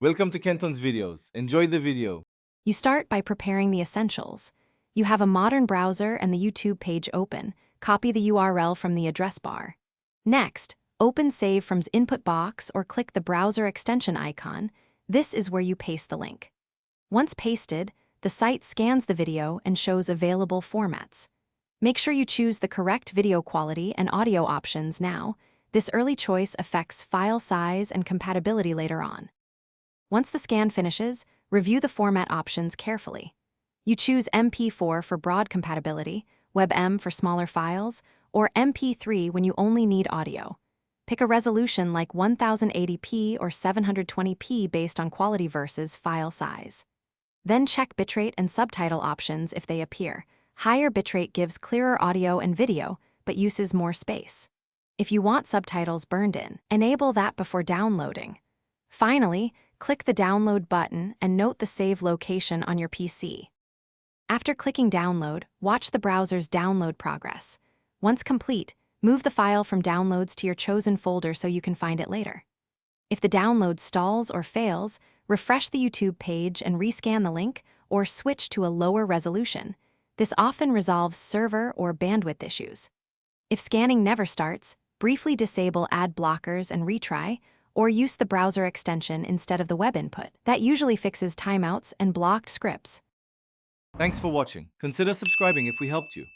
Welcome to Kenton's videos. Enjoy the video. You start by preparing the essentials. You have a modern browser and the YouTube page open. Copy the URL from the address bar. Next, open Save from's input box or click the browser extension icon. This is where you paste the link. Once pasted, the site scans the video and shows available formats. Make sure you choose the correct video quality and audio options now. This early choice affects file size and compatibility later on. Once the scan finishes, review the format options carefully. You choose MP4 for broad compatibility, WebM for smaller files, or MP3 when you only need audio. Pick a resolution like 1080p or 720p based on quality versus file size. Then check bitrate and subtitle options if they appear. Higher bitrate gives clearer audio and video, but uses more space. If you want subtitles burned in, enable that before downloading. Finally, click the download button and note the save location on your PC. After clicking download, watch the browser's download progress. Once complete, move the file from downloads to your chosen folder so you can find it later. If the download stalls or fails, refresh the YouTube page and rescan the link or switch to a lower resolution. This often resolves server or bandwidth issues. If scanning never starts, briefly disable ad blockers and retry, or use the browser extension instead of the web input. That usually fixes timeouts and blocked scripts. Thanks for watching. Consider subscribing if we helped you.